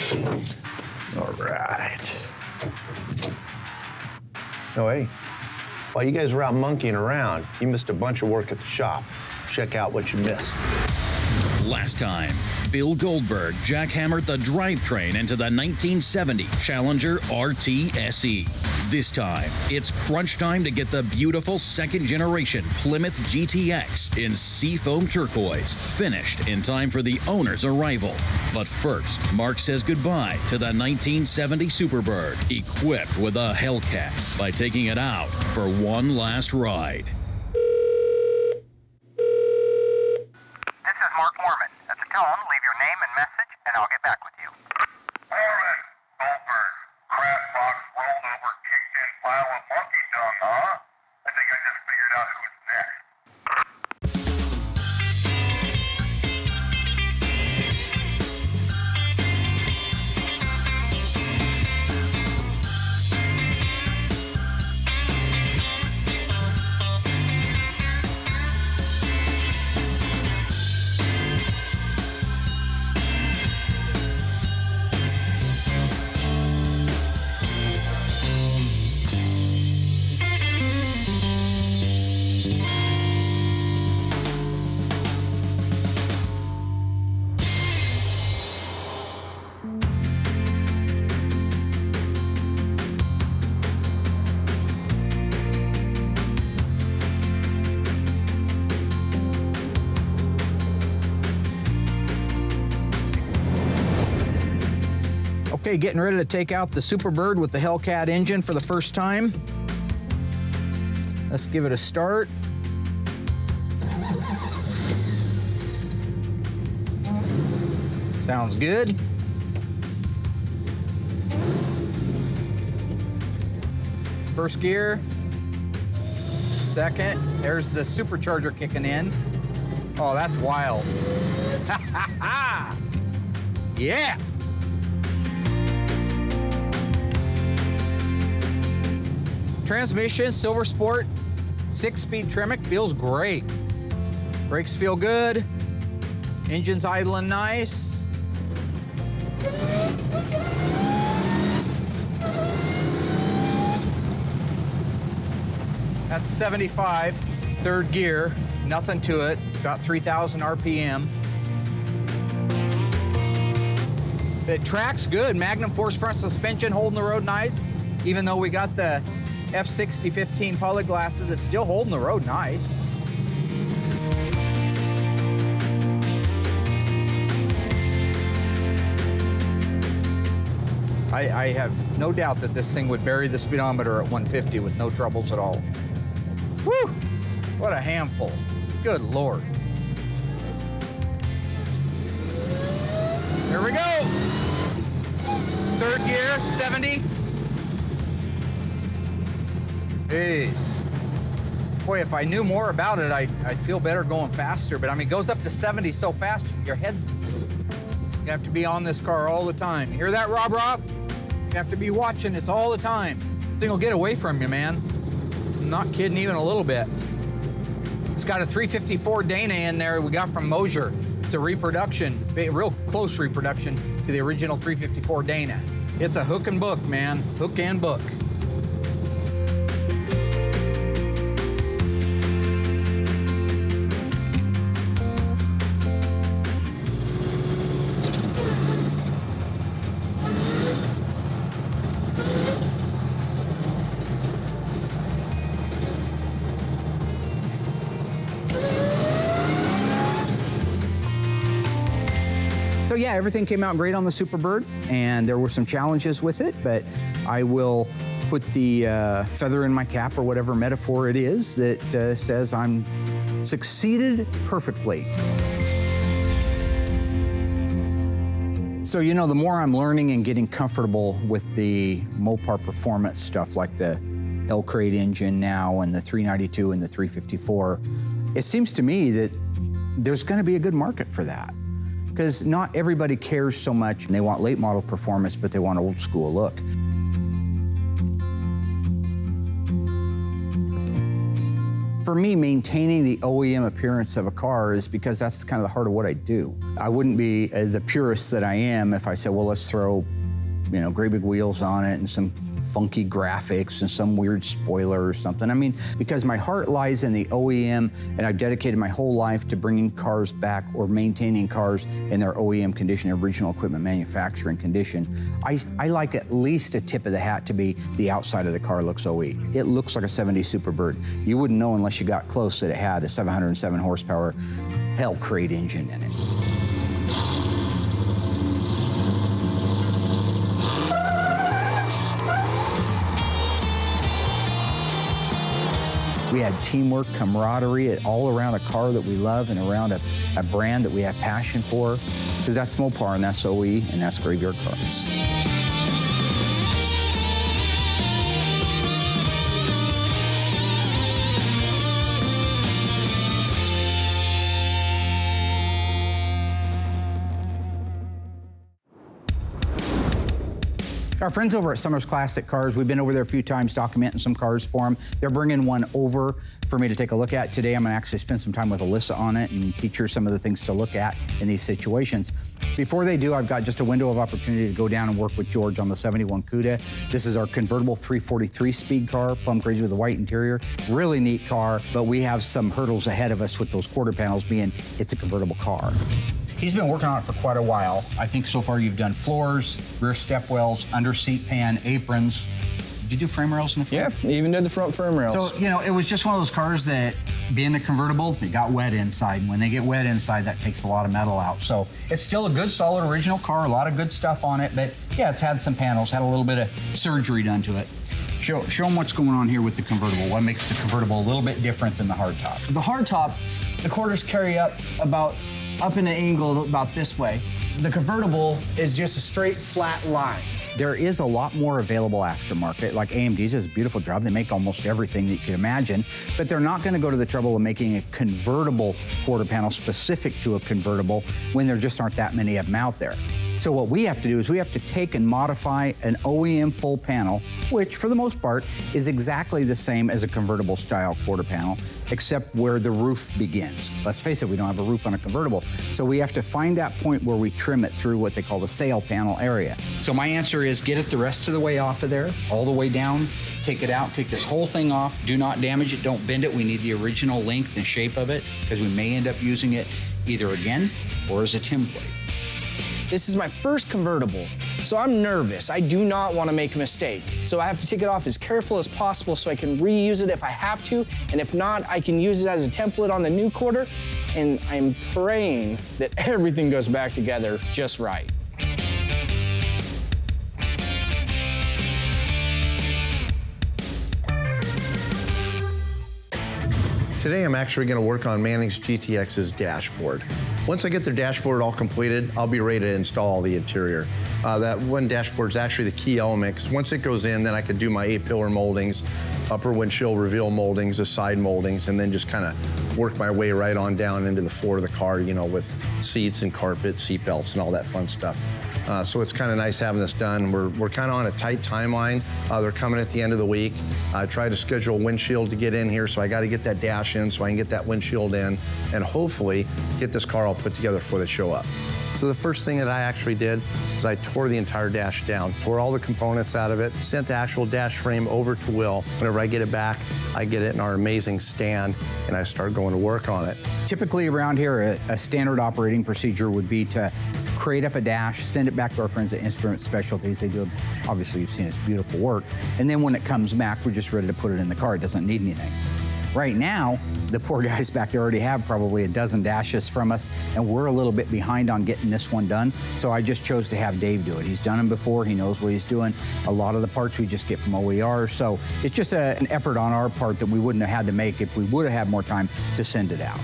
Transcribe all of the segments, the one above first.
All right. Oh, hey, while you guys were out monkeying around, you missed a bunch of work at the shop. Check out what you missed. Last time, Bill Goldberg jackhammered the drivetrain into the 1970 Challenger RT SE. This time, it's crunch time to get the beautiful second-generation Plymouth GTX in seafoam turquoise, finished in time for the owner's arrival. But first, Mark says goodbye to the 1970 Superbird, equipped with a Hellcat, by taking it out for one last ride. Leave your name and message, and I'll get back with you. Morning, Goldberg. Crap box rolled over, kicked in pile of monkey dung, huh? I think I just figured out who's next. Okay, getting ready to take out the Superbird with the Hellcat engine for the first time. Let's give it a start. Sounds good. First gear. Second. There's the supercharger kicking in. Oh, that's wild. Yeah! Transmission, Silver Sport, 6-speed Tremec, feels great. Brakes feel good. Engine's idling nice. That's 75, third gear, nothing to it. Got 3,000 RPM. It tracks good. Magnum Force front suspension holding the road nice. Even though we got the F60 15 polyglasses, it's still holding the road nice. I have no doubt that this thing would bury the speedometer at 150 with no troubles at all. Woo! What a handful. Good Lord. Here we go. Third gear, 70. Jeez. Boy, if I knew more about it, I'd feel better going faster. But I mean, it goes up to 70 so fast, your head, you have to be on this car all the time. You hear that, Rob Ross? You have to be watching this all the time. This thing will get away from you, man. I'm not kidding even a little bit. It's got a 354 Dana in there we got from Mosier. It's a reproduction, a real close reproduction to the original 354 Dana. It's a hook and book, man, hook and book. So yeah, everything came out great on the Superbird, and there were some challenges with it, but I will put the feather in my cap, or whatever metaphor it is, that says I'm succeeded perfectly. So, you know, the more I'm learning and getting comfortable with the Mopar performance stuff, like the L-Crate engine now and the 392 and the 354, it seems to me that there's gonna be a good market for that. Because not everybody cares so much, and they want late model performance, but they want old school look. For me, maintaining the OEM appearance of a car is because that's kind of the heart of what I do. I wouldn't be the purist that I am if I said, well, let's throw, you know, great big wheels on it and some funky graphics and some weird spoiler or something. I mean, because my heart lies in the OEM, and I've dedicated my whole life to bringing cars back or maintaining cars in their OEM condition, original equipment manufacturing condition. I like at least a tip of the hat to be the outside of the car looks OE. It looks like a 70 Superbird. You wouldn't know unless you got close that it had a 707 horsepower Hell Crate engine in it. We had teamwork, camaraderie all around a car that we love and around a brand that we have passion for, because that's Mopar and that's OE and that's Graveyard Cars. Our friends over at Summers Classic Cars, we've been over there a few times documenting some cars for them. They're bringing one over for me to take a look at. Today I'm gonna actually spend some time with Alyssa on it and teach her some of the things to look at in these situations. Before they do, I've got just a window of opportunity to go down and work with George on the 71 Cuda. This is our convertible 343 speed car, plum crazy with a white interior. Really neat car, but we have some hurdles ahead of us with those quarter panels being it's a convertible car. He's been working on it for quite a while. I think so far you've done floors, rear step wells, under seat pan, aprons. Did you do frame rails in the front? Yeah, even did the front frame rails. So, you know, it was just one of those cars that, being a convertible, it got wet inside. And when they get wet inside, that takes a lot of metal out. So it's still a good, solid, original car, a lot of good stuff on it. But yeah, it's had some panels, had a little bit of surgery done to it. Show them what's going on here with the convertible. What makes the convertible a little bit different than the hardtop? The hardtop, the quarters carry up in an angle about this way. The convertible is just a straight, flat line. There is a lot more available aftermarket. Like AMD does a beautiful job. They make almost everything that you can imagine, but they're not gonna go to the trouble of making a convertible quarter panel specific to a convertible when there just aren't that many of them out there. So what we have to do is we have to take and modify an OEM full panel, which for the most part is exactly the same as a convertible style quarter panel, except where the roof begins. Let's face it, we don't have a roof on a convertible. So we have to find that point where we trim it through what they call the sail panel area. So my answer is get it the rest of the way off of there, all the way down, take it out, take this whole thing off, do not damage it, don't bend it. We need the original length and shape of it because we may end up using it either again or as a template. This is my first convertible, so I'm nervous. I do not want to make a mistake. So I have to take it off as careful as possible so I can reuse it if I have to, and if not, I can use it as a template on the new quarter, and I'm praying that everything goes back together just right. Today I'm actually going to work on Manning's GTX's dashboard. Once I get the dashboard all completed, I'll be ready to install the interior. That one dashboard is actually the key element, because once it goes in, then I can do my 8-pillar moldings, upper windshield reveal moldings, the side moldings, and then just kind of work my way right on down into the floor of the car, you know, with seats and carpet, seat belts, and all that fun stuff. So it's kind of nice having this done. We're kind of on a tight timeline. They're coming at the end of the week. I tried to schedule a windshield to get in here, so I got to get that dash in so I can get that windshield in and hopefully get this car all put together before they show up. So the first thing that I actually did is I tore the entire dash down, tore all the components out of it, sent the actual dash frame over to Will. Whenever I get it back, I get it in our amazing stand and I start going to work on it. Typically around here, a standard operating procedure would be to create up a dash, send it back to our friends at Instrument Specialties. They do, obviously you've seen it's beautiful work. And then when it comes back, we're just ready to put it in the car. It doesn't need anything. Right now, the poor guys back there already have probably a dozen dashes from us, and we're a little bit behind on getting this one done. So I just chose to have Dave do it. He's done them before, he knows what he's doing. A lot of the parts we just get from OER, so it's just an effort on our part that we wouldn't have had to make if we would have had more time to send it out.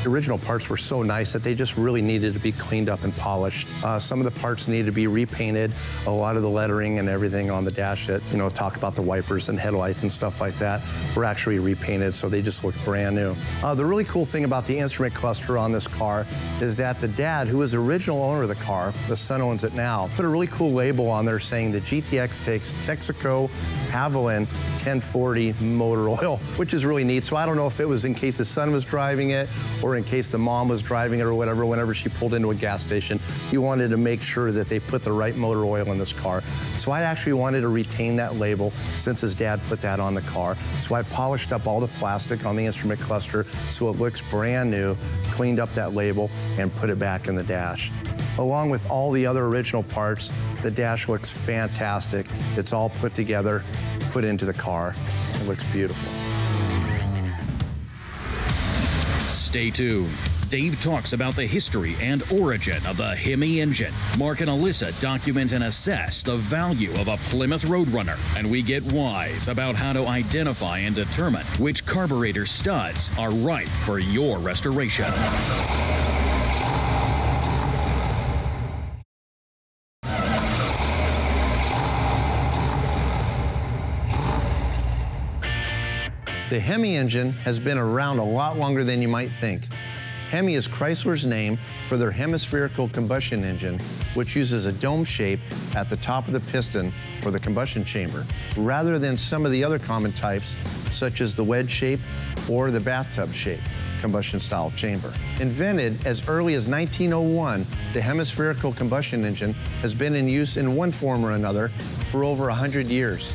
The original parts were so nice that they just really needed to be cleaned up and polished. Some of the parts needed to be repainted. A lot of the lettering and everything on the dash that, talk about the wipers and headlights and stuff like that were actually repainted, so they just look brand new. The really cool thing about the instrument cluster on this car is that the dad, who was the original owner of the car, the son owns it now, put a really cool label on there saying the GTX takes Texaco Haviland 1040 motor oil, which is really neat. So I don't know if it was in case the son was driving it or in case the mom was driving it or whatever. Whenever she pulled into a gas station, he wanted to make sure that they put the right motor oil in this car. So I actually wanted to retain that label since his dad put that on the car. So I polished up all the plastic on the instrument cluster so it looks brand new, cleaned up that label, and put it back in the dash. Along with all the other original parts, the dash looks fantastic. It's all put together, put into the car. It looks beautiful. Stay tuned. Dave talks about the history and origin of the Hemi engine. Mark and Alyssa document and assess the value of a Plymouth Roadrunner, and we get wise about how to identify and determine which carburetor studs are right for your restoration. The Hemi engine has been around a lot longer than you might think. Hemi is Chrysler's name for their hemispherical combustion engine, which uses a dome shape at the top of the piston for the combustion chamber, rather than some of the other common types, such as the wedge shape or the bathtub shape combustion style chamber. Invented as early as 1901, the hemispherical combustion engine has been in use in one form or another for over 100 years.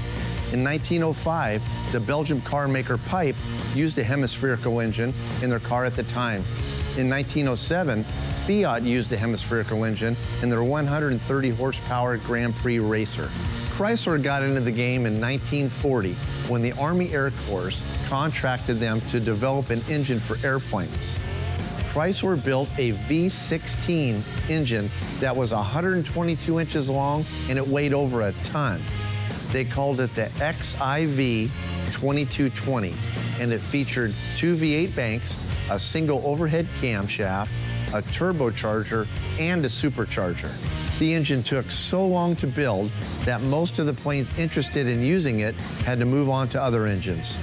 In 1905, the Belgian car maker Pipe used a hemispherical engine in their car at the time. In 1907, Fiat used a hemispherical engine in their 130 horsepower Grand Prix racer. Chrysler got into the game in 1940 when the Army Air Corps contracted them to develop an engine for airplanes. Chrysler built a V16 engine that was 122 inches long and it weighed over a ton. They called it the XIV 2220, and it featured two V8 banks, a single overhead camshaft, a turbocharger, and a supercharger. The engine took so long to build that most of the planes interested in using it had to move on to other engines.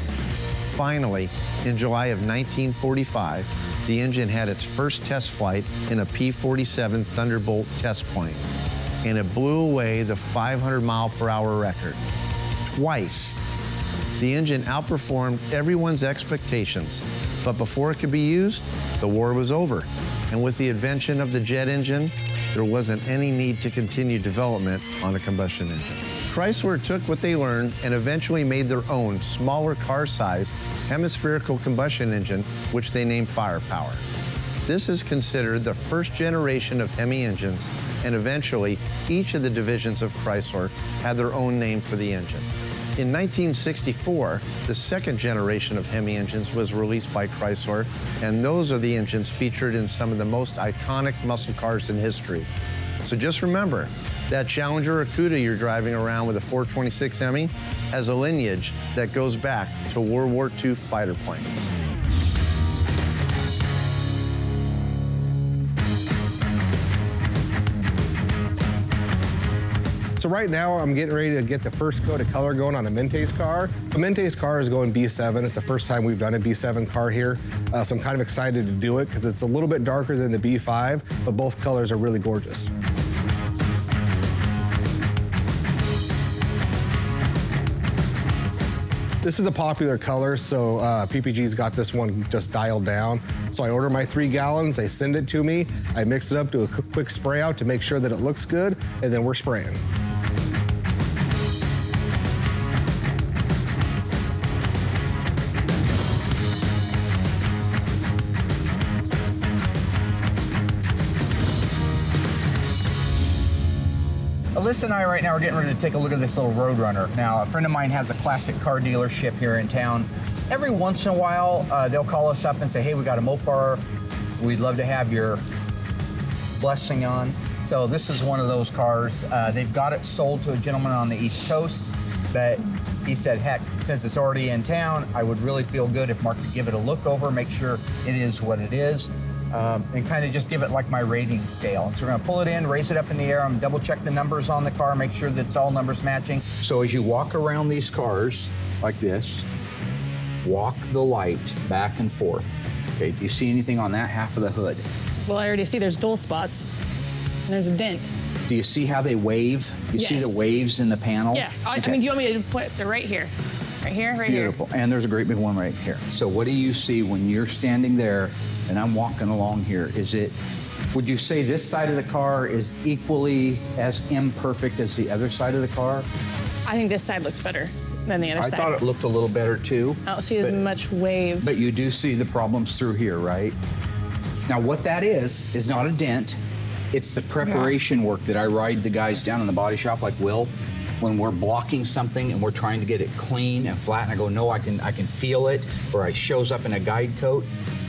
Finally, in July of 1945, the engine had its first test flight in a P-47 Thunderbolt test plane, and it blew away the 500-mile-per-hour record. Twice. The engine outperformed everyone's expectations, but before it could be used, the war was over. And with the invention of the jet engine, there wasn't any need to continue development on a combustion engine. Chrysler took what they learned and eventually made their own smaller car-sized hemispherical combustion engine, which they named Firepower. This is considered the first generation of Hemi engines, and eventually each of the divisions of Chrysler had their own name for the engine. In 1964, the second generation of Hemi engines was released by Chrysler, and those are the engines featured in some of the most iconic muscle cars in history. So just remember, that Challenger or Cuda you're driving around with a 426 Hemi has a lineage that goes back to World War II fighter planes. So right now, I'm getting ready to get the first coat of color going on a Mente's car. The Mente's car is going B7. It's the first time we've done a B7 car here. So I'm kind of excited to do it because it's a little bit darker than the B5, but both colors are really gorgeous. This is a popular color, so PPG's got this one just dialed down. So I order my 3 gallons, they send it to me, I mix it up, do a quick spray out to make sure that it looks good, and then we're spraying. Alyssa and I right now are getting ready to take a look at this little Roadrunner. Now, a friend of mine has a classic car dealership here in town. Every once in a while, they'll call us up and say, hey, we got a Mopar. We'd love to have your blessing on. So this is one of those cars. They've got it sold to a gentleman on the East Coast, But he said, heck, since it's already in town, I would really feel good if Mark could give it a look over, make sure it is what it is, and kind of just give it like my rating scale. And so we're gonna pull it in, raise it up in the air, I'm gonna double check the numbers on the car, make sure that it's all numbers matching. So as you walk around these cars like this, walk the light back and forth. Okay, do you see anything on that half of the hood? Well, I already see there's dull spots, and there's a dent. Do you see how they wave? You see the waves in the panel? Yeah, I Okay. mean, do you want me to put it right here? Right here, right Beautiful. And there's a great big one right here. So what do you see when you're standing there and I'm walking along here? Would you say this side of the car is equally as imperfect as the other side of the car? here? I think this side looks better than the other I side. thought it looked a little better too. I don't see as much wave. But you do see the problems through here, right? Now what that is not a dent. It's the preparation work that I ride the guys down in the body shop like Will. When we're blocking something and we're trying to get it clean and flat, and I go, no, I can feel it, or it shows up in a guide coat.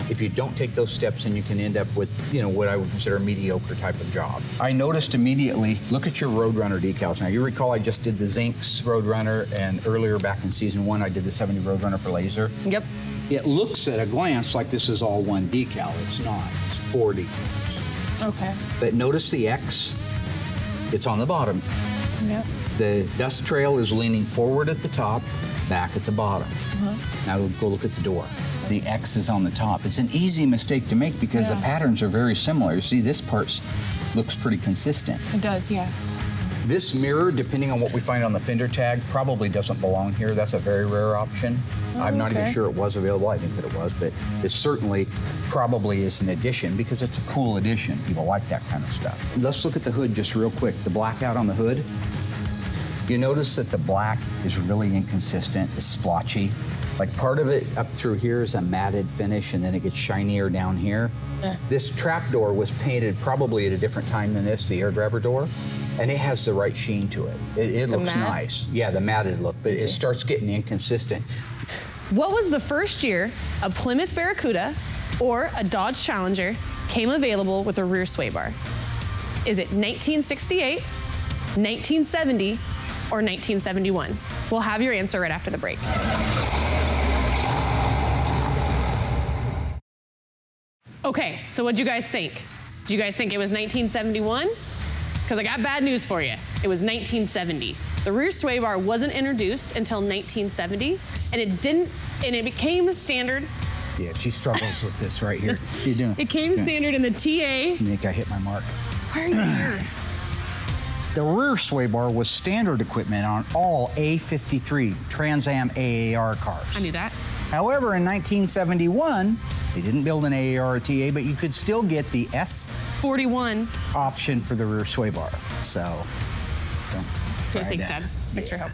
If you don't take those steps, then you can end up with, what I would consider a mediocre type of job. I noticed immediately, look at your Roadrunner decals. Now, you recall I just did the Zincs Roadrunner, and earlier back in season 1, I did the 70 Roadrunner for laser. Yep. It looks at a glance like this is all one decal. It's not. It's 4 decals. Okay. But notice the X, it's on the bottom. Yep. The dust trail is leaning forward at the top, back at the bottom. Now go look at the door. The X is on the top. It's an easy mistake to make because the patterns are very similar. You see, this part looks pretty consistent. It does, yeah. This mirror, depending on what we find on the fender tag, probably doesn't belong here. That's a very rare option. I'm not even okay. sure it was available. I think that it was, but it certainly probably is an addition because it's a cool addition. People like that kind of stuff. Let's look at the hood just real quick. The blackout on the hood. You notice that the black is really inconsistent. It's splotchy. Like part of it up through here is a matted finish and then it gets shinier down here. This trap door was painted probably at a different time than this, the air driver door, and it has the right sheen to it. It looks matte? nice. Yeah, the matted look, but it starts getting inconsistent. What was the first year a Plymouth Barracuda or a Dodge Challenger came available with a rear sway bar? Is it 1968, 1970, or 1971? We'll have your answer right after the break. Okay, so what'd you guys think? Did you guys think it was 1971? Because I got bad news for you. It was 1970. The rear sway bar wasn't introduced until 1970, and it became standard. Yeah, she struggles with this right here. What are you doing? It came standard in the TA. I think I hit my mark. Why are you here? The rear sway bar was standard equipment on all A53 Trans Am AAR cars. I knew that. However, in 1971, they didn't build an AAR or TA, but you could still get the S 41. option for the rear sway bar. So, don't Okay, try thanks, that. Dad. Thanks for your help.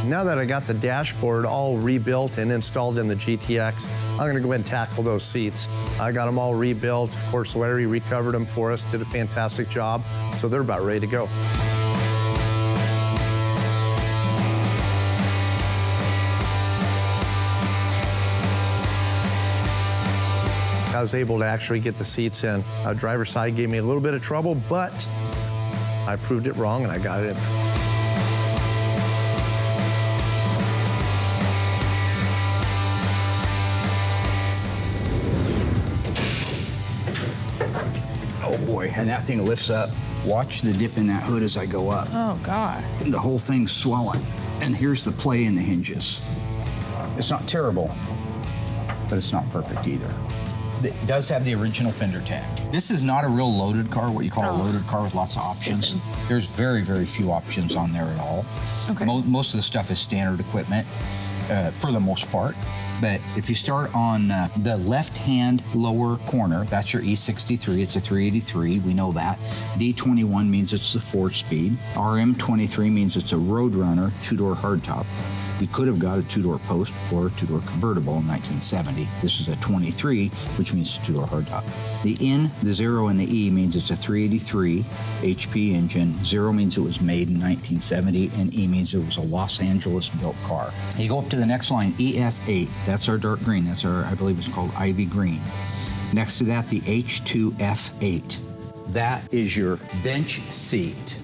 Now that I got the dashboard all rebuilt and installed in the GTX, I'm gonna go ahead and tackle those seats. I got them all rebuilt. Of course, Larry recovered them for us, did a fantastic job, so they're about ready to go. I was able to actually get the seats in. Driver's side gave me a little bit of trouble, but I proved it wrong and I got it in. Oh boy, and that thing lifts up. Watch the dip in that hood as I go up. Oh, God. The whole thing's swelling. And here's the play in the hinges. It's not terrible, but it's not perfect either. It does have the original fender tag. This is not a real loaded car, what you call a loaded car with lots of options. Stupid. There's very, very few options on there at all. Okay. Most of the stuff is standard equipment for the most part. But if you start on the left-hand lower corner, that's your E63. It's a 383. We know that. D21 means it's the 4-speed. RM23 means it's a Roadrunner 2-door hardtop. You could have got a 2-door post or a 2-door convertible in 1970. This is a 23, which means a 2-door hardtop. The N, the 0, and the E means it's a 383 HP engine. 0 means it was made in 1970, and E means it was a Los Angeles built car. You go up to the next line, EF8. That's our dark green. That's our, I believe it's called Ivy Green. Next to that, the H2F8. That is your bench seat,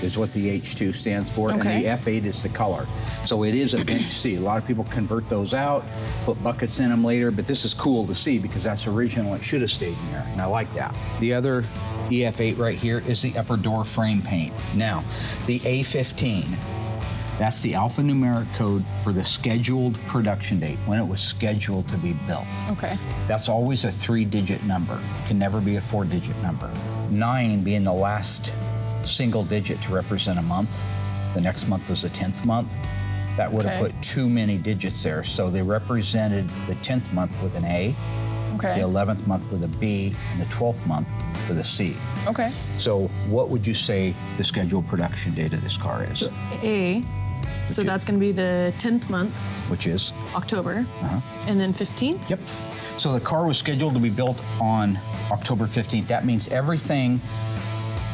is what the H2 stands for, Okay. and the F8 is the color. So it is a bench seat. A lot of people convert those out, put buckets in them later, but this is cool to see because that's original. It should have stayed in there, and I like that. The other EF8 right here is the upper door frame paint. Now, the A15, that's the alphanumeric code for the scheduled production date, when it was scheduled to be built. Okay. That's always a 3-digit number. It can never be a 4-digit number. 9 being the last single digit to represent a month. The next month was the 10th month. That would have Okay. put too many digits there. So they represented the 10th month with an A, Okay. the 11th month with a B, and the 12th month with a C. Okay. So what would you say the scheduled production date of this car is? A. So that's going to be the 10th month, Which is? October, and then 15th? Yep. So the car was scheduled to be built on October 15th. That means everything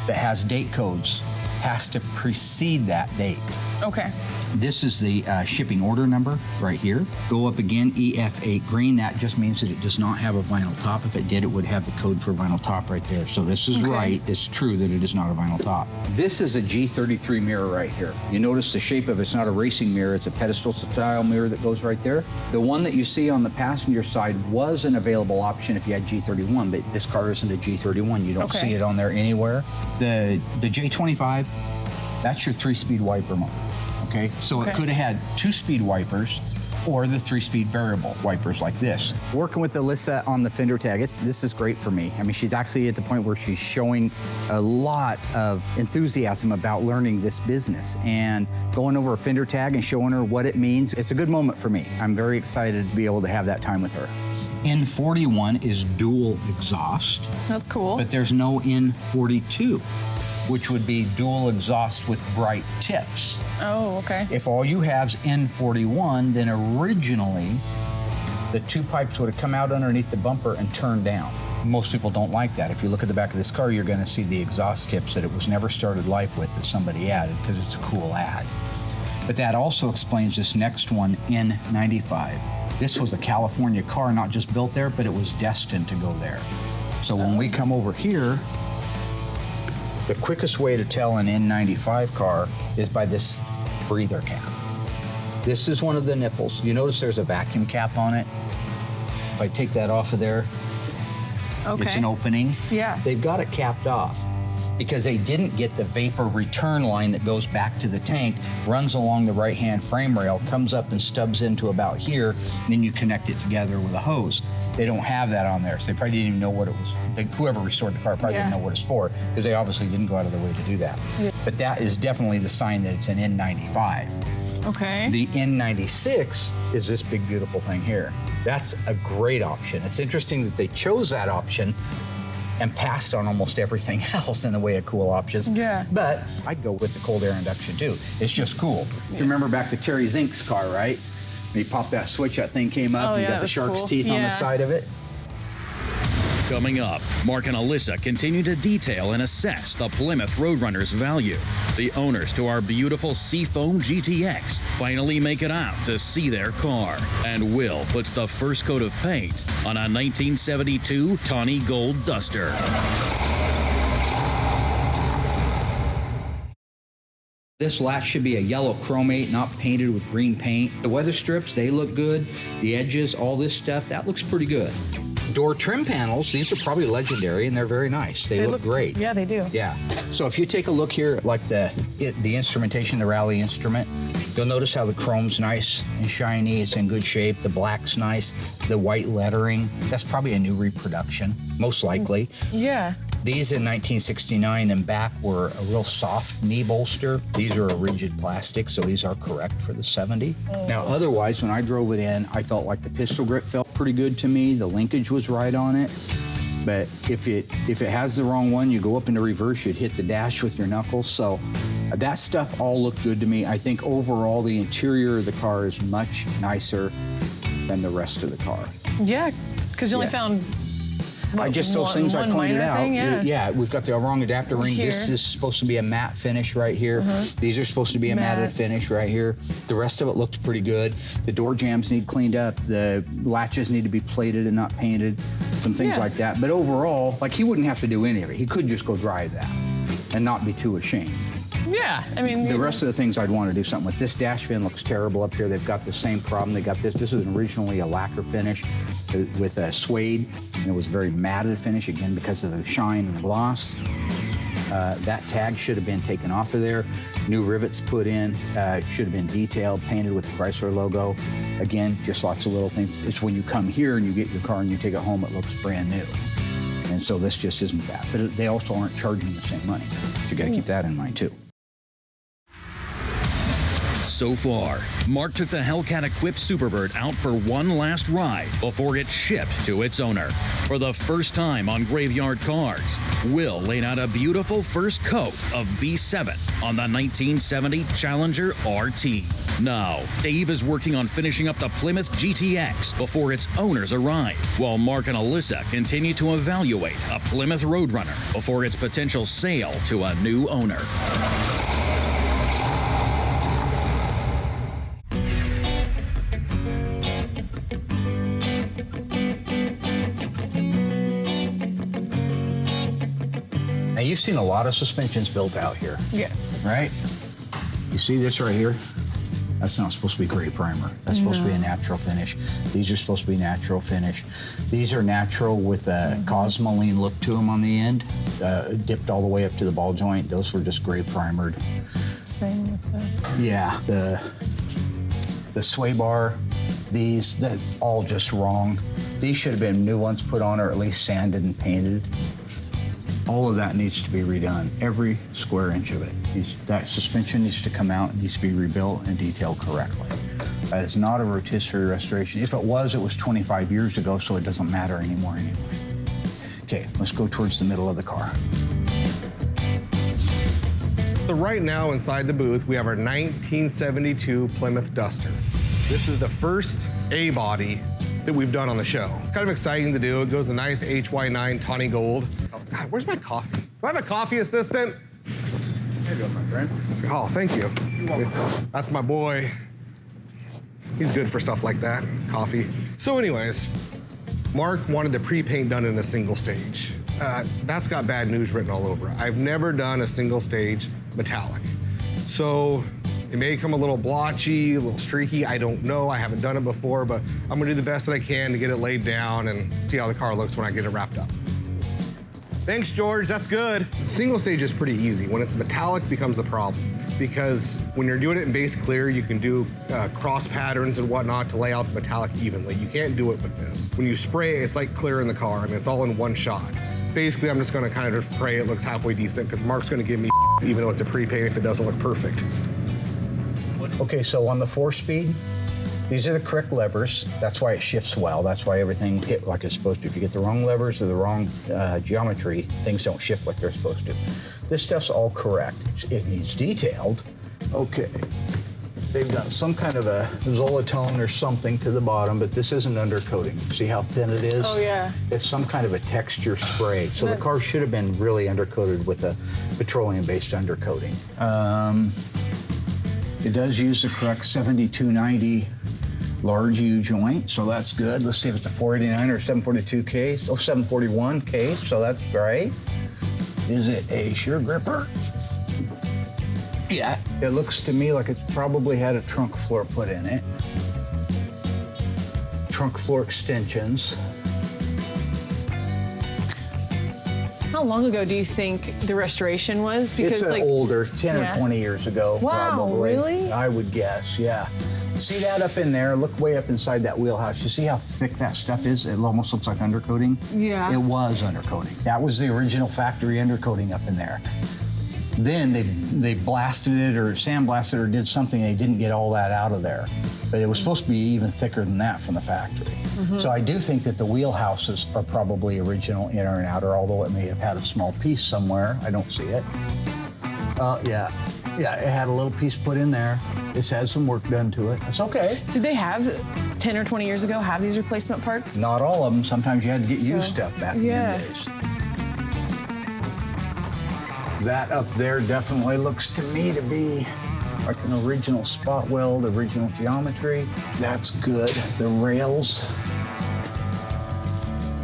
that has date codes has to precede that date. Okay. This is the shipping order number right here. Go up again, EF8 green. That just means that it does not have a vinyl top. If it did, it would have the code for vinyl top right there. So this is right. It's true that it is not a vinyl top. This is a G33 mirror right here. You notice the shape of it's not a racing mirror. It's a pedestal style mirror that goes right there. The one that you see on the passenger side was an available option if you had G31, but this car isn't a G31. You don't see it on there anywhere. The J25, that's your 3-speed wiper motor. Okay, so it could have had 2-speed wipers or the 3-speed variable wipers like this. Working with Alyssa on the fender tag, this is great for me. I mean, she's actually at the point where she's showing a lot of enthusiasm about learning this business and going over a fender tag and showing her what it means. It's a good moment for me. I'm very excited to be able to have that time with her. N41 is dual exhaust. That's cool. But there's no N42, which would be dual exhaust with bright tips. Oh, okay. If all you have is N41, then originally the 2 pipes would have come out underneath the bumper and turned down. Most people don't like that. If you look at the back of this car, you're going to see the exhaust tips that it was never started life with that somebody added because it's a cool ad. But that also explains this next one, N95. This was a California car, not just built there, but it was destined to go there. So when we come over here, the quickest way to tell an N95 car is by this breather cap. This is one of the nipples. You notice there's a vacuum cap on it. If I take that off of there, it's an opening. Yeah. They've got it capped off because they didn't get the vapor return line that goes back to the tank, runs along the right-hand frame rail, comes up and stubs into about here, and then you connect it together with a hose. They don't have that on there, so they probably didn't even know what it was. Whoever restored the car probably didn't know what it's for, because they obviously didn't go out of their way to do that. Yeah. But that is definitely the sign that it's an N95. Okay. The N96 is this big, beautiful thing here. That's a great option. It's interesting that they chose that option and passed on almost everything else in the way of cool options. Yeah. But I'd go with the cold air induction too. It's just cool. You remember back to Terry Zink's car, right? When he popped that switch, that thing came up, and you got the shark's teeth on the side of it. Coming up, Mark and Alyssa continue to detail and assess the Plymouth Roadrunner's value. The owners to our beautiful Seafoam GTX finally make it out to see their car. And Will puts the first coat of paint on a 1972 tawny gold Duster. This latch should be a yellow chromate, not painted with green paint. The weather strips, they look good. The edges, all this stuff, that looks pretty good. Door trim panels, these are probably legendary, and they're very nice. They look great. Yeah, they do. Yeah. So if you take a look here, like the instrumentation, the rally instrument, you'll notice how the chrome's nice and shiny. It's in good shape. The black's nice. The white lettering, that's probably a new reproduction, most likely. Yeah. These in 1969 and back were a real soft knee bolster. These are a rigid plastic, so these are correct for the 70. Now, otherwise, when I drove it in, I felt like the pistol grip felt pretty good to me. The linkage was right on it. But if it has the wrong one, you go up into reverse, you'd hit the dash with your knuckles. So that stuff all looked good to me. I think overall, the interior of the car is much nicer than the rest of the car. Yeah, because you only found Just those things I one pointed minor out. thing, yeah. We've got the wrong adapter ring. Here. This is supposed to be a matte finish right here. These are supposed to be a matted Matte. finish right here. The rest of it looked pretty good. The door jambs need cleaned up. The latches need to be plated and not painted. Some things Yeah. like that. But overall, like he wouldn't have to do any of it. He could just go drive that and not be too ashamed. Yeah, I mean, The rest of the things I'd want to do something with. This dash fin looks terrible up here. They've got the same problem. They got this. This is originally a lacquer finish with a suede, and it was a very matted finish, again, because of the shine and the gloss. That tag should have been taken off of there. New rivets put in. Should have been detailed, painted with the Chrysler logo. Again, just lots of little things. It's when you come here and you get your car and you take it home, it looks brand new. And so this just isn't that. But they also aren't charging the same money. So you got to keep that in mind, too. So far, Mark took the Hellcat-equipped Superbird out for one last ride before it's shipped to its owner. For the first time on Graveyard Carz, Will laid out a beautiful first coat of B7 on the 1970 Challenger RT. Now, Dave is working on finishing up the Plymouth GTX before its owners arrive, while Mark and Alyssa continue to evaluate a Plymouth Roadrunner before its potential sale to a new owner. Now, you've seen a lot of suspensions built out here, yes. right? You see this right here? That's not supposed to be gray primer. That's supposed to be a natural finish. These are supposed to be natural finish. These are natural with a cosmoline look to them on the end, dipped all the way up to the ball joint. Those were just gray primered. Same with the... Yeah, the sway bar, that's all just wrong. These should have been new ones put on, or at least sanded and painted. All of that needs to be redone, every square inch of it. That suspension needs to come out, needs to be rebuilt and detailed correctly. That is not a rotisserie restoration. If it was 25 years ago, so it doesn't matter anymore anyway. Okay, let's go towards the middle of the car. So right now inside the booth, we have our 1972 Plymouth Duster. This is the first A-body that we've done on the show. Kind of exciting to do. It goes a nice HY9 tawny gold. Oh, God, where's my coffee? Do I have a coffee assistant? There you go, my friend. Oh, thank you. That's my boy. He's good for stuff like that, coffee. So anyways, Mark wanted the pre-paint done in a single stage. That's got bad news written all over it. I've never done a single stage metallic. So it may come a little blotchy, a little streaky, I don't know, I haven't done it before, but I'm gonna do the best that I can to get it laid down and see how the car looks when I get it wrapped up. Thanks, George, that's good. Single stage is pretty easy. When it's metallic, becomes a problem. Because when you're doing it in base clear, you can do cross patterns and whatnot to lay out the metallic evenly. You can't do it with this. When you spray it, it's like clear in the car. I mean, it's all in one shot. Basically, I'm just gonna kind of pray it looks halfway decent, because Mark's gonna give me even though it's a pre-paint if it doesn't look perfect. Okay, so on the 4-speed, these are the correct levers. That's why it shifts well. That's why everything hit like it's supposed to. If you get the wrong levers or the wrong geometry, things don't shift like they're supposed to. This stuff's all correct. It needs detailed. Okay. They've done some kind of a Zolatone or something to the bottom, but this isn't undercoating. See how thin it is? Oh, yeah. It's some kind of a texture spray. So the car should have been really undercoated with a petroleum-based undercoating. It does use the correct 7290 large U joint, so that's good. Let's see if it's a 489 or 742 case. Oh, 741 case, so that's great. Is it a shear gripper? Yeah, it looks to me like it's probably had a trunk floor put in it. Trunk floor extensions. How long ago do you think the restoration was? Because it's older, 10 Yeah. or 20 years ago, Wow, probably. really? I would guess, yeah. See that up in there? Look way up inside that wheelhouse. You see how thick that stuff is? It almost looks like undercoating. Yeah. It was undercoating. That was the original factory undercoating up in there. Then they blasted it or sandblasted or did something. They didn't get all that out of there. But it was supposed to be even thicker than that from the factory. So I do think that the wheelhouses are probably original inner and outer, although it may have had a small piece somewhere. I don't see it. Yeah. Yeah, it had a little piece put in there. It's had some work done to it. It's okay. Did they have 10 or 20 years ago have these replacement parts? Not all of them. Sometimes you had to get used stuff back in the days. That up there definitely looks to me to be like an original spot weld, original geometry. That's good. The rails.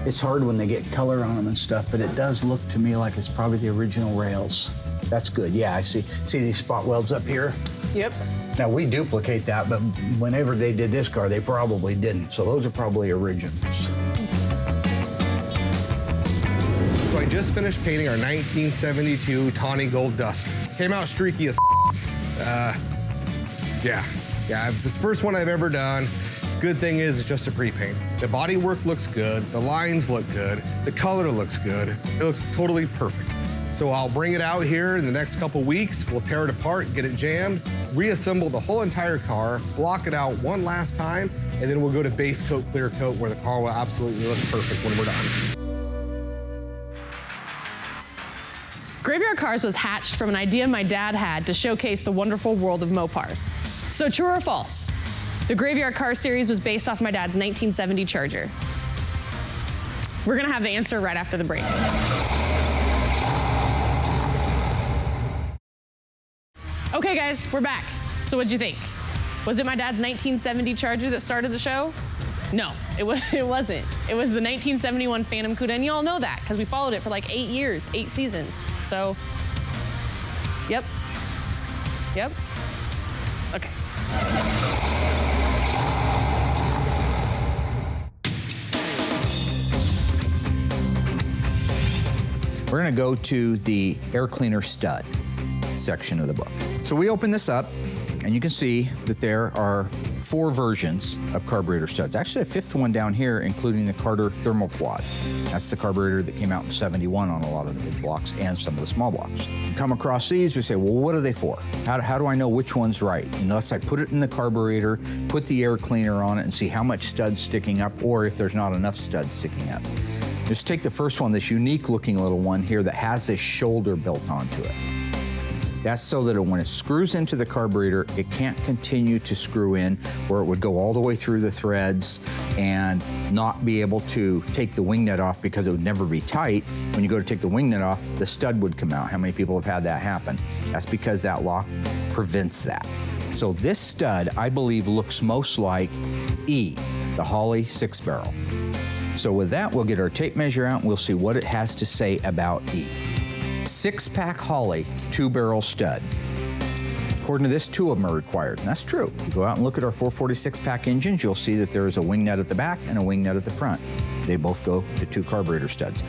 It's hard when they get color on them and stuff, but it does look to me like it's probably the original rails. That's good. Yeah, I see these spot welds up here? Yep. Now, we duplicate that, but whenever they did this car, they probably didn't. So those are probably originals. So I just finished painting our 1972 tawny gold Duster. Came out streaky as yeah, it's the first one I've ever done. Good thing is it's just a pre-paint. The body work looks good, the lines look good, the color looks good. It looks totally perfect. So I'll bring it out here in the next couple weeks. We'll tear it apart, get it jammed, reassemble the whole entire car, block it out one last time, and then we'll go to base coat, clear coat, where the car will absolutely look perfect when we're done. Graveyard Carz was hatched from an idea my dad had to showcase the wonderful world of Mopars. So true or false? The Graveyard Carz series was based off my dad's 1970 Charger. We're gonna have the answer right after the break. Okay guys, we're back. So what'd you think? Was it my dad's 1970 Charger that started the show? No, it wasn't. It was the 1971 Phantom Cuda, and you all know that because we followed it for like 8 years, 8 seasons. So, yep. Okay. We're gonna go to the air cleaner stud section of the book. So we open this up, and you can see that there are 4 versions of carburetor studs. Actually, a 5th one down here, including the Carter Thermal Quad. That's the carburetor that came out in '71 on a lot of the big blocks and some of the small blocks. You come across these, we say, well, what are they for? How do I know which one's right? Unless I put it in the carburetor, put the air cleaner on it, and see how much stud's sticking up, or if there's not enough studs sticking up. Just take the first one, this unique looking little one here that has this shoulder built onto it. That's so that when it screws into the carburetor, it can't continue to screw in, where it would go all the way through the threads and not be able to take the wing nut off because it would never be tight. When you go to take the wing nut off, the stud would come out. How many people have had that happen? That's because that lock prevents that. So this stud, I believe, looks most like E, the Holley 6-barrel. So with that, we'll get our tape measure out and we'll see what it has to say about E. 6-pack Holley 2-barrel stud. According to this, 2 of them are required, and that's true. If you go out and look at our 446-pack engines, you'll see that there is a wing nut at the back and a wing nut at the front. They both go to 2 carburetor studs.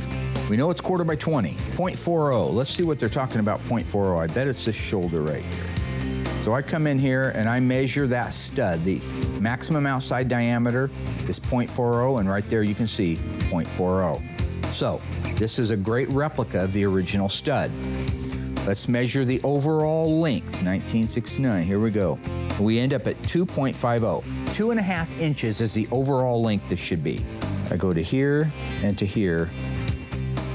We know it's 1/4 by 20, 0.40. Let's see what they're talking about 0.40. I bet it's this shoulder right here. So I come in here and I measure that stud. The maximum outside diameter is 0.40, and right there you can see 0.40. So this is a great replica of the original stud. Let's measure the overall length, 1969, here we go. We end up at 2.50. 2.5 inches is the overall length this should be. I go to here and to here,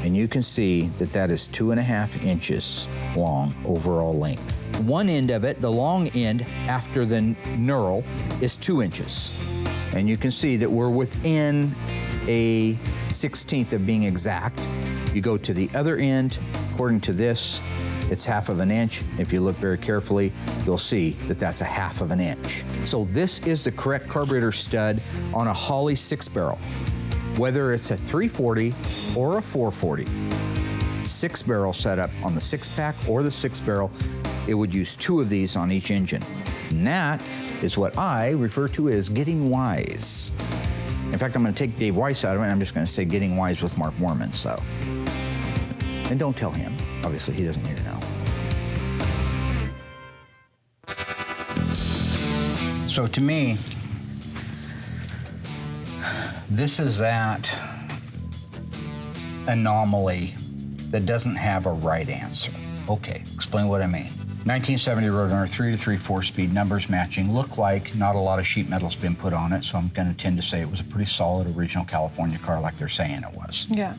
and you can see that that is 2.5 inches long overall length. One end of it, the long end after the knurl, is 2 inches. And you can see that we're within a 1/16 of being exact. You go to the other end, according to this, it's 1/2 inch. If you look very carefully, you'll see that that's 1/2 inch. So this is the correct carburetor stud on a Holley 6-barrel. Whether it's a 340 or a 440, 6-barrel setup on the 6-pack or the 6-barrel, it would use 2 of these on each engine. And that is what I refer to as getting wise. In fact, I'm going to take Dave Weiss out of it, and I'm just going to say getting wise with Mark Worman, so. And don't tell him. Obviously, he doesn't need to know. So to me, this is that anomaly that doesn't have a right answer. Okay, explain what I mean. 1970 Roadrunner 3 to 3 4-speed, numbers matching, look like not a lot of sheet metal's been put on it, so I'm going to tend to say it was a pretty solid original California car like they're saying it was. Yeah.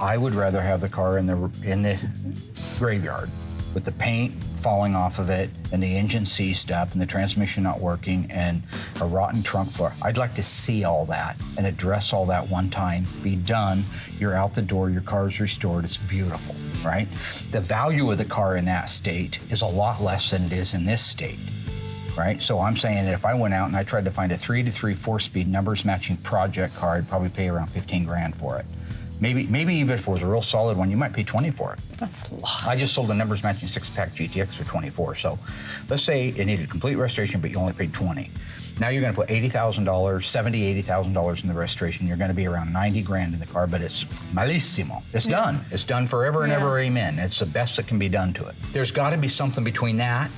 I would rather have the car in the graveyard with the paint falling off of it and the engine seized up and the transmission not working and a rotten trunk floor. I'd like to see all that and address all that one time, be done, you're out the door, your car's restored, it's beautiful, right? The value of the car in that state is a lot less than it is in this state, right? So I'm saying that if I went out and I tried to find a 3-3 4-speed numbers matching project car, I'd probably pay around 15 grand for it. Maybe even if it was a real solid one, you might pay 20 for it. That's a lot. I just sold a numbers matching 6-pack GTX for 24. So let's say it needed complete restoration, but you only paid 20. Now you're gonna put $80,000, $80,000 in the restoration. You're gonna be around 90 grand in the car, but it's malissimo. It's done. It's done forever and ever, amen. It's the best that can be done to it. There's gotta be something between that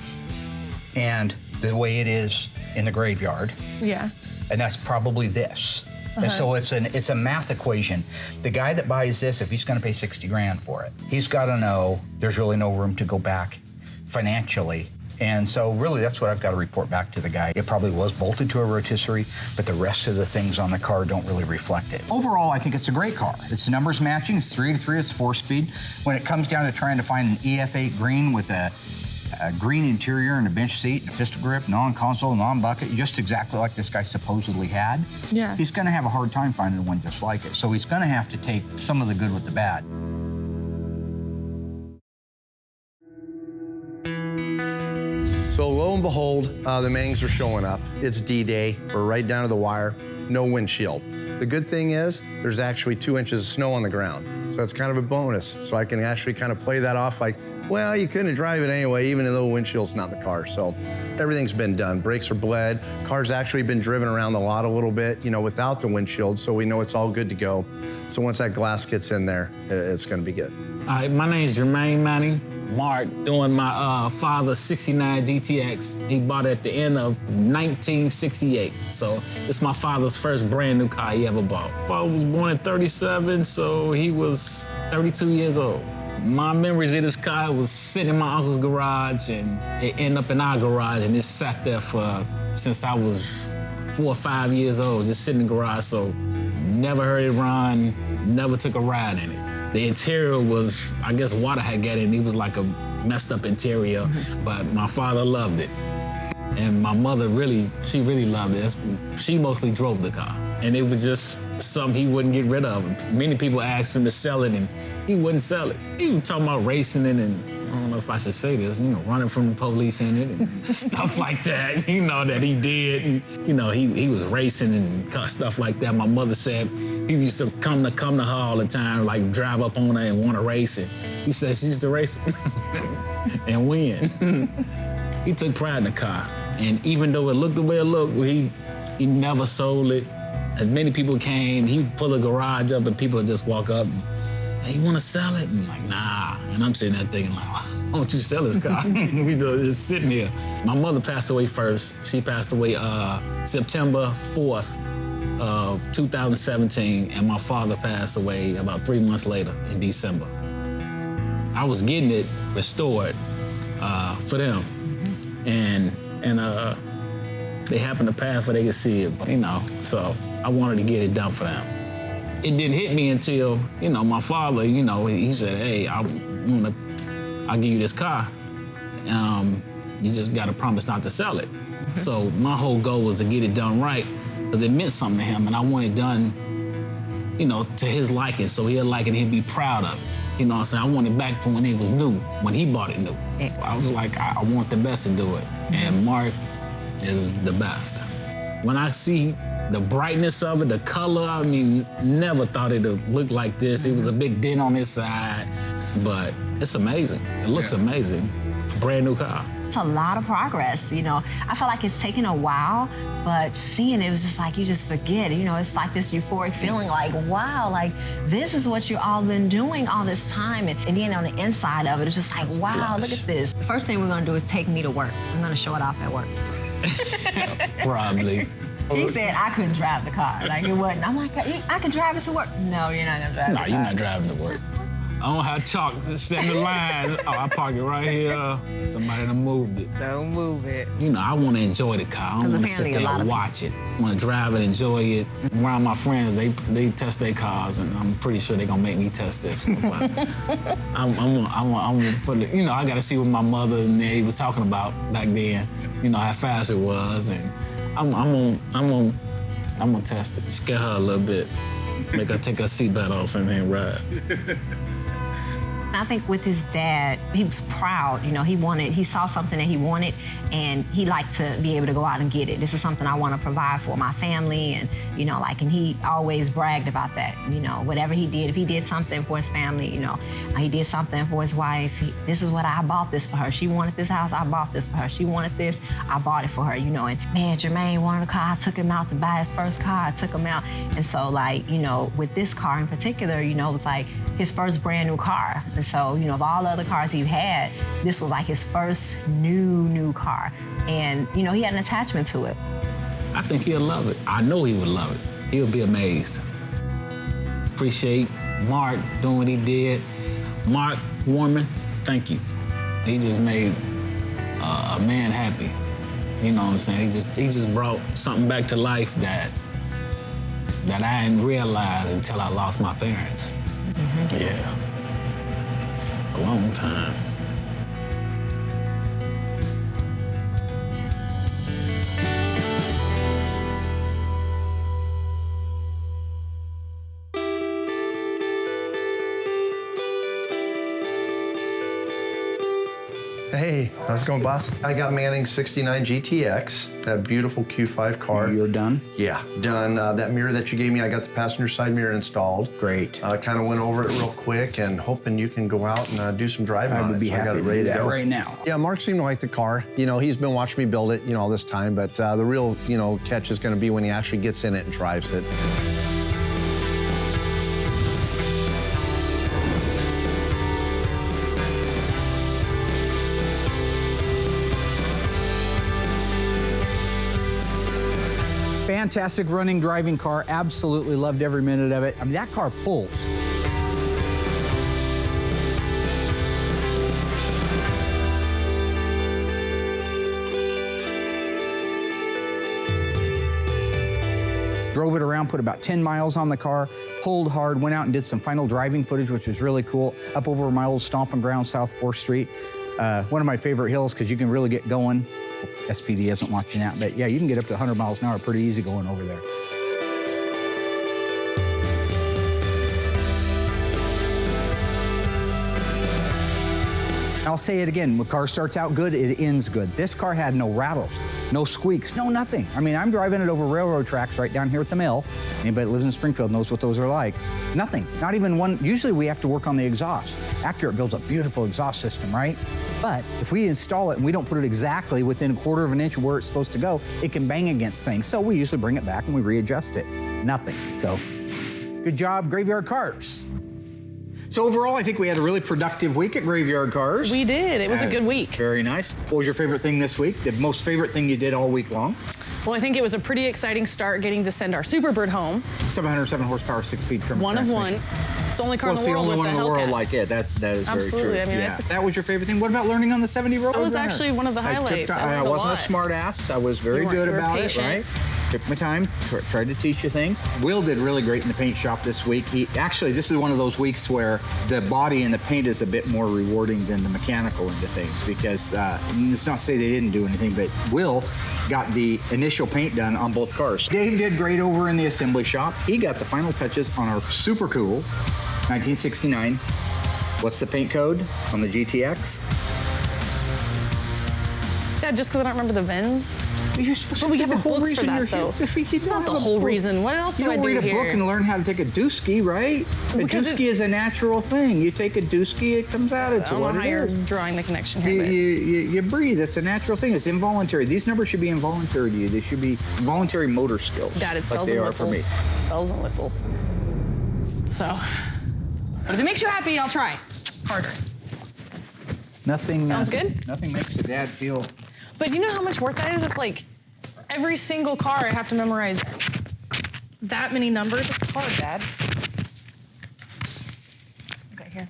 and the way it is in the graveyard. Yeah. And that's probably this. And so it's a math equation. The guy that buys this, if he's gonna pay 60 grand for it, he's gotta know there's really no room to go back financially. And so really that's what I've got to report back to the guy. It probably was bolted to a rotisserie, but the rest of the things on the car don't really reflect it. Overall, I think it's a great car. It's numbers matching, it's 3-3, it's 4-speed. When it comes down to trying to find an EF8 green with a green interior and a bench seat, and a pistol grip, non-console, non-bucket, just exactly like this guy supposedly had. Yeah. He's gonna have a hard time finding one just like it. So he's gonna have to take some of the good with the bad. So lo and behold, the Mangs are showing up. It's D-Day, we're right down to the wire, no windshield. The good thing is there's actually 2 inches of snow on the ground. So that's kind of a bonus. So I can actually kind of play that off like, well, you couldn't drive it anyway, even though the windshield's not in the car. So everything's been done. Brakes are bled. Car's actually been driven around the lot a little bit, without the windshield, so we know it's all good to go. So once that glass gets in there, it's gonna be good. Hi, my name's Jermaine Manning. Mark, doing my father's 69 GTX. He bought it at the end of 1968. So it's my father's first brand new car he ever bought. Father was born in 37, so he was 32 years old. My memories of this car was sitting in my uncle's garage, and it ended up in our garage, and it sat there since I was 4 or 5 years old, just sitting in the garage. So never heard it run, never took a ride in it. The interior was, I guess water had got in. It was like a messed up interior, but my father loved it. And my mother she really loved it. She mostly drove the car. And it was just something he wouldn't get rid of. Many people asked him to sell it and he wouldn't sell it. He was talking about racing it and, I don't know if I should say this, running from the police in it and stuff like that, that he did. And, he was racing and stuff like that. My mother said he used to come to her all the time, like drive up on her and want to race it. She said she used to race it and win. He took pride in the car. And even though it looked the way it looked, he never sold it. As many people came, he'd pull a garage up and people would just walk up and, hey, you want to sell it? And I'm like, nah. And I'm sitting there thinking, like, why don't you sell this car? We just sitting here. My mother passed away first. She passed away September 4th of 2017, and my father passed away about 3 months later in December. I was getting it restored for them. And they happened to pass where they could see it, so I wanted to get it done for them. It didn't hit me until, my father, he said, hey, I'll give you this car. You just got to promise not to sell it. So my whole goal was to get it done right, because it meant something to him, and I want it done, to his liking, so he'll like it, he'll be proud of it. You know what I'm saying? I want it back from when it was new, when he bought it new. I was like, I want the best to do it, and Mark is the best. When I see the brightness of it, the color, never thought it'd look like this. It was a big dent on this side, but it's amazing. It looks amazing. A brand new car. It's a lot of progress, I feel like it's taken a while, but seeing it was just like, you just forget, it's like this euphoric feeling like, wow, like this is what you all been doing all this time. And then on the inside of it, it's just like, wow, look at this. The first thing we're gonna do is take me to work. I'm gonna show it off at work. Probably. He said I couldn't drive the car, like it wasn't. I'm like, I can drive it to work. No, you're not gonna drive it. No, you're not driving to work. I don't have chalk, just send the lines. Oh, I park it right here. Somebody done moved it. Don't move it. You know, I want to enjoy the car. I don't want to sit there and watch it. I want to drive it, enjoy it. Around my friends, they test their cars, and I'm pretty sure they're gonna make me test this one. But I'm gonna put it. You know, I got to see what my mother and they was talking about back then. You know how fast it was, and I'm gonna test it. Scare her a little bit. Make her take her seatbelt off and then ride. I think with his dad, he was proud. You know, he saw something that he wanted, and he liked to be able to go out and get it. This is something I want to provide for my family, and, you know, and he always bragged about that. You know, whatever he did, if he did something for his family, you know, he did something for his wife. This is what I bought this for her. She wanted this house, I bought this for her. She wanted this, I bought it for her, you know. And man, Jermaine wanted a car, I took him out to buy his first car, I took him out. And so, like, you know, with this car in particular, you know, it was like his first brand new car. And so, you know, of all the other cars he had, this was like his first new car. And, you know, he had an attachment to it. I think he'll love it. I know he would love it. He'll be amazed. Appreciate Mark doing what he did. Mark Warman, thank you. He just made a man happy. You know what I'm saying? He just brought something back to life that I didn't realize until I lost my parents. Mm-hmm. Yeah. A long time. Hey, how's it going, boss? I got Manning's 69 GTX, that beautiful Q5 car. You're done? Yeah, done. That mirror that you gave me, I got the passenger side mirror installed. Great. Kind of went over it real quick and hoping you can go out and do some driving on it. I would be happy to do that right now. Yeah, Mark seemed to like the car. You know, he's been watching me build it, you know, all this time, but the real, you know, catch is going to be when he actually gets in it and drives it. Fantastic running, driving car. Absolutely loved every minute of it. I mean, that car pulls. Drove it around, put about 10 miles on the car, pulled hard, went out and did some final driving footage, which was really cool, up over my old stomping ground, South 4th Street. One of my favorite hills because you can really get going. SPD isn't watching that, but yeah, you can get up to 100 miles an hour pretty easy going over there. I'll say it again, when a car starts out good, it ends good. This car had no rattles, no squeaks, no nothing. I mean, I'm driving it over railroad tracks right down here at the mill. Anybody that lives in Springfield knows what those are like. Nothing, not even one. Usually we have to work on the exhaust. Accurate builds a beautiful exhaust system, right? But if we install it and we don't put it exactly within 1/4 of an inch of where it's supposed to go, it can bang against things. So we usually bring it back and we readjust it. Nothing. So good job, Graveyard Cars. So overall, I think we had a really productive week at Graveyard Cars. We did. It was a good week. Very nice. What was your favorite thing this week? The most favorite thing you did all week long? Well, I think it was a pretty exciting start getting to send our Superbird home. 707 horsepower, 6-speed trim One of one. It's the only car in the world with a Hellcat. It's the only one in the world like it. That is Absolutely. very true. I mean, yeah. That was your favorite thing. What about learning on the 70 road? That was actually one of the highlights. I wasn't a smart ass. I was very good about it, right? Took my time, tried to teach you things. Will did really great in the paint shop this week. Actually, this is one of those weeks where the body and the paint is a bit more rewarding than the mechanical into things because it's not to say they didn't do anything, but Will got the initial paint done on both cars. Dave did great over in the assembly shop. He got the final touches on our super cool 1969. What's the paint code on the GTX? Dad, just because I don't remember the VINs? You're supposed but to we have have the whole books for that, though. Not the whole reason. What else do I do here? You don't read a book and learn how to take a dooski, right? A dooski is a natural thing. You take a dooski, it comes out. It's what it is. I don't know how you're drawing the connection here. You breathe. It's a natural thing. It's involuntary. These numbers should be involuntary to you. They should be involuntary motor skills. Dad, it's bells and whistles. Bells and whistles. So, but if it makes you happy, I'll try harder. Nothing. Sounds good? Nothing makes a dad feel. But you know how much work that is? It's like every single car I have to memorize that many numbers. It's hard, Dad. Okay, here.